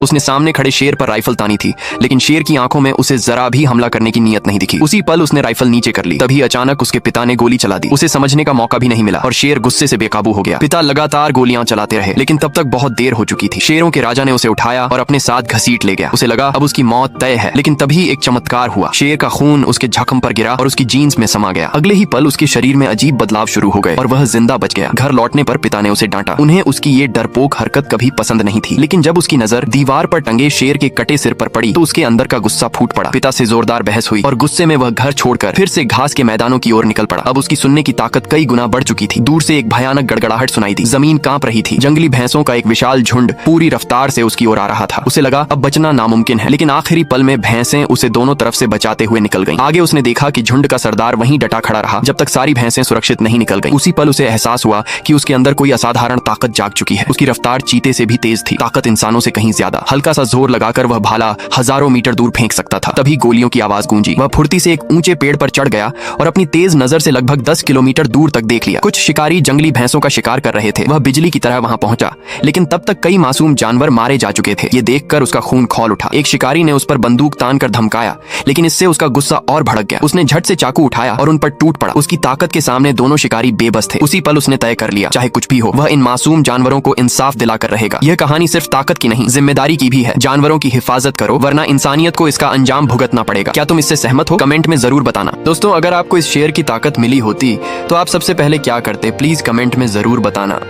उसने सामने खड़े शेर पर राइफल तानी थी, लेकिन शेर की आंखों में उसे जरा भी हमला करने की नीयत नहीं दिखी। उसी पल उसने राइफल नीचे कर ली। तभी अचानक उसके पिता ने गोली चला दी। उसे समझने का मौका भी नहीं मिला और शेर गुस्से से बेकाबू हो गया। पिता लगातार गोलियां चलाते रहे, लेकिन तब तक बहुत देर हो चुकी थी। शेरों के राजा ने उसे उठाया और अपने साथ घसीट ले गया। उसे लगा अब उसकी मौत तय है, लेकिन तभी एक चमत्कार हुआ। शेर का खून उसके जख्म पर गिरा और उसकी जीन्स में समा गया। अगले ही पल उसके शरीर में अजीब बदलाव शुरू हो गए और वह जिंदा बच गया। घर लौटने पर पिता ने उसे डांटा। उन्हें उसकी ये डरपोक हरकत कभी पसंद नहीं थी, लेकिन जब उसकी नजर दीवार पर टंगे शेर के कटे सिर पर पड़ी तो उसके अंदर का गुस्सा फूट पड़ा। पिता से जोरदार बहस हुई और गुस्से में वह घर छोड़कर फिर से घास के मैदानों की ओर निकल पड़ा। अब उसकी सुनने की ताकत कई गुना बढ़ चुकी थी। दूर से एक भयानक गड़गड़ाहट सुनाई दी। जमीन कांप रही थी। जंगली भैंसों का एक विशाल झुंड पूरी रफ्तार से उसकी ओर आ रहा था। उसे लगा अब बचना नामुमकिन है, लेकिन आखिरी पल में भैंसें उसे दोनों तरफ से बचाते हुए निकल गईं। आगे उसने देखा कि झुंड का सरदार वहीं डटा खड़ा रहा जब तक सारी भैंसें सुरक्षित नहीं निकल गईं। उसी पल उसे एहसास हुआ कि उसके अंदर कोई असाधारण ताकत जाग चुकी है। उसकी रफ्तार चीते से भी तेज थी, ताकत इंसानों से कहीं ज्यादा। हल्का सा जोर लगाकर वह भाला हजारों मीटर दूर फेंक सकता था। तभी गोलियों की आवाज गूंजी। वह फुर्ती से एक ऊंचे पेड़ पर चढ़ गया और अपनी तेज नजर से लगभग 10 किलोमीटर दूर तक देख लिया। कुछ शिकारी जंगली भैंसों का शिकार कर रहे थे। वह बिजली की तरह वहां पहुंचा, लेकिन तब तक कई मासूम जानवर मारे जा चुके थे। ये देखकर उसका खून खौल उठा। एक शिकारी ने उस पर बंदूक तान कर धमकाया, लेकिन इससे उसका गुस्सा और भड़क गया। उसने झट से चाकू उठाया और उन पर टूट पड़ा। उसकी ताकत के सामने दोनों शिकारी बेबस थे। उसी पल उसने तय कर लिया, चाहे कुछ भी हो, वह इन मासूम जानवरों को इंसाफ दिलाकर रहेगा। यह कहानी सिर्फ ताकत की नहीं, जिम्मेदारी की भी है। जानवरों की हिफाजत करो, वरना इंसानियत को इसका अंजाम भुगतना पड़ेगा। क्या तुम इससे सहमत हो? कमेंट में जरूर बताना। दोस्तों, अगर आपको इस शेर की ताकत मिली होती तो आप सबसे पहले क्या करते, प्लीज कमेंट में जरूर बताना।